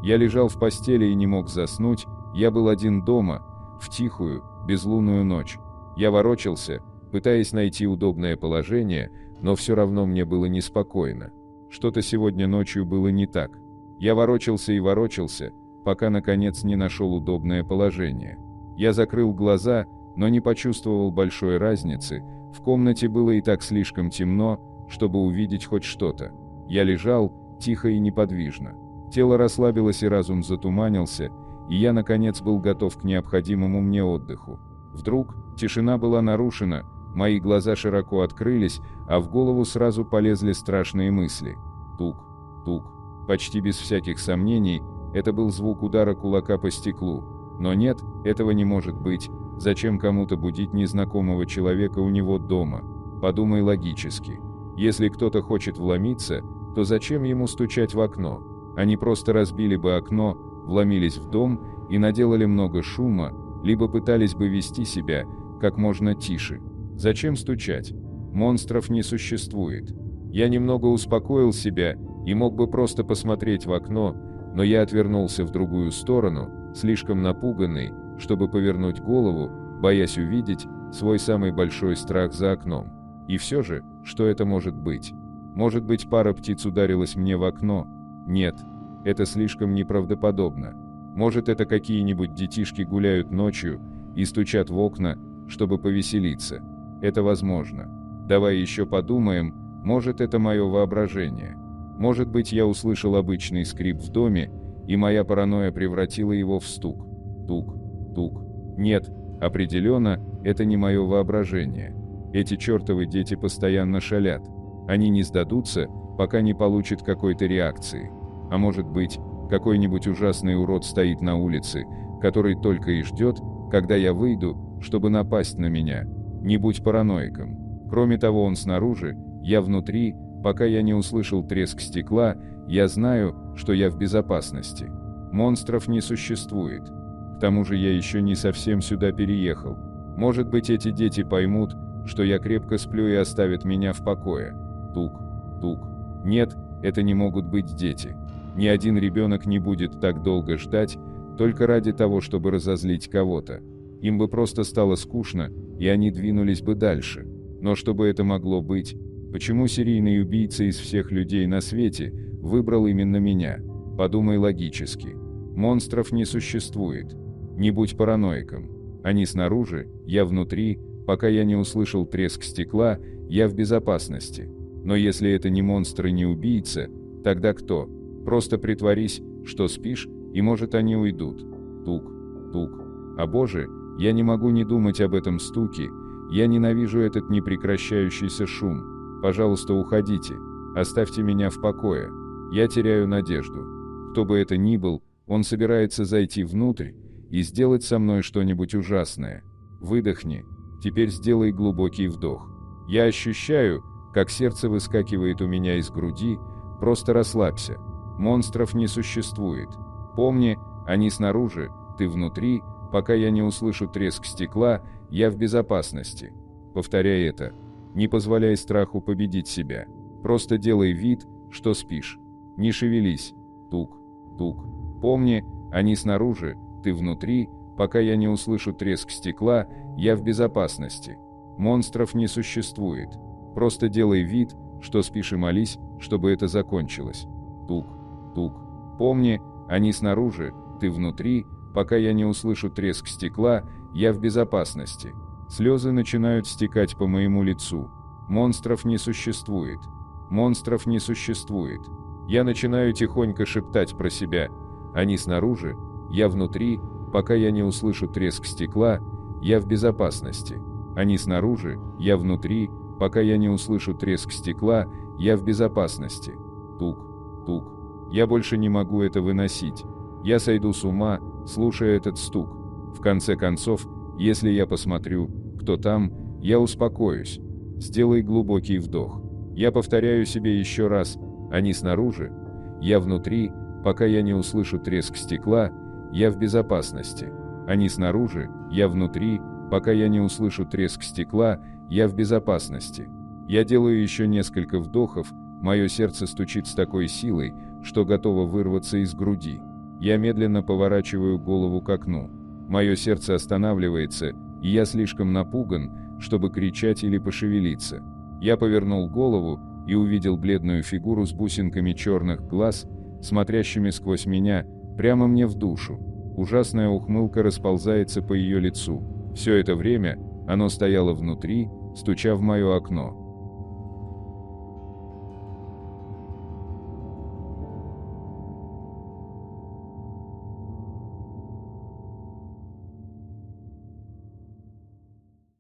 Я лежал в постели и не мог заснуть, я был один дома, в тихую, безлунную ночь. Я ворочался, пытаясь найти удобное положение, но все равно мне было неспокойно. Что-то сегодня ночью было не так. Я ворочался и ворочался, пока наконец не нашел удобное положение. Я закрыл глаза, но не почувствовал большой разницы, в комнате было и так слишком темно, чтобы увидеть хоть что-то. Я лежал, тихо и неподвижно. Тело расслабилось и разум затуманился, и я наконец был готов к необходимому мне отдыху. Вдруг тишина была нарушена, мои глаза широко открылись, а в голову сразу полезли страшные мысли. Тук, тук. Почти без всяких сомнений, это был звук удара кулака по стеклу. Но нет, этого не может быть. Зачем кому-то будить незнакомого человека у него дома? Подумай логически. Если кто-то хочет вломиться, то зачем ему стучать в окно? Они просто разбили бы окно, вломились в дом и наделали много шума, либо пытались бы вести себя как можно тише. Зачем стучать? Монстров не существует. Я немного успокоил себя и мог бы просто посмотреть в окно, но я отвернулся в другую сторону, слишком напуганный, чтобы повернуть голову, боясь увидеть свой самый большой страх за окном. И все же, что это может быть? Может быть, пара птиц ударилась мне в окно? Нет, это слишком неправдоподобно. Может, это какие-нибудь детишки гуляют ночью и стучат в окна, чтобы повеселиться. Это возможно. Давай еще подумаем, может, это мое воображение. Может быть, я услышал обычный скрип в доме, и моя паранойя превратила его в стук. Тук, тук. Нет, определенно, это не мое воображение. Эти чертовы дети постоянно шалят. Они не сдадутся, пока не получат какой-то реакции. А может быть, какой-нибудь ужасный урод стоит на улице, который только и ждет, когда я выйду, чтобы напасть на меня. Не будь параноиком. Кроме того, он снаружи, я внутри, пока я не услышал треск стекла, я знаю, что я в безопасности. Монстров не существует. К тому же я еще не совсем сюда переехал. Может быть, эти дети поймут, что я крепко сплю и оставят меня в покое. Тук, тук. Нет, это не могут быть дети. Ни один ребенок не будет так долго ждать, только ради того, чтобы разозлить кого-то. Им бы просто стало скучно, и они двинулись бы дальше. Но что бы это могло быть? Почему серийный убийца из всех людей на свете выбрал именно меня? Подумай логически. Монстров не существует. Не будь параноиком. Они снаружи, я внутри, пока я не услышал треск стекла, я в безопасности. Но если это не монстр и не убийца, тогда кто? Просто притворись, что спишь, и может они уйдут. Тук, тук. А боже, я не могу не думать об этом стуке, я ненавижу этот непрекращающийся шум. Пожалуйста, уходите, оставьте меня в покое. Я теряю надежду. Кто бы это ни был, он собирается зайти внутрь и сделать со мной что-нибудь ужасное. Выдохни. Теперь сделай глубокий вдох. Я ощущаю, как сердце выскакивает у меня из груди, просто расслабься. Монстров не существует. Помни, они снаружи, ты внутри, пока я не услышу треск стекла, я в безопасности. Повторяй это. Не позволяй страху победить себя. Просто делай вид, что спишь. Не шевелись. Тук, тук. Помни, они снаружи, ты внутри, пока я не услышу треск стекла, я в безопасности. Монстров не существует. Просто делай вид, что спишь и молись, чтобы это закончилось. Тук, тук. Помни, они снаружи, ты внутри, пока я не услышу треск стекла, я в безопасности. Слезы начинают стекать по моему лицу. Монстров не существует. Монстров не существует. Я начинаю тихонько шептать про себя. Они снаружи, я внутри, пока я не услышу треск стекла, я в безопасности. Они снаружи, я внутри, пока я не услышу треск стекла, я в безопасности. Тук, тук. Я больше не могу это выносить. Я сойду с ума, слушая этот стук. В конце концов, если я посмотрю, кто там, я успокоюсь. Сделай глубокий вдох. Я повторяю себе еще раз. Они снаружи, я внутри, пока я не услышу треск стекла, я в безопасности. Они снаружи, я внутри, пока я не услышу треск стекла, я в безопасности. Я делаю еще несколько вдохов, мое сердце стучит с такой силой, что готово вырваться из груди. Я медленно поворачиваю голову к окну. Мое сердце останавливается, и я слишком напуган, чтобы кричать или пошевелиться. Я повернул голову и увидел бледную фигуру с бусинками черных глаз, смотрящими сквозь меня, прямо мне в душу. Ужасная ухмылка расползается по ее лицу. Все это время оно стояло внутри, стуча в мое окно.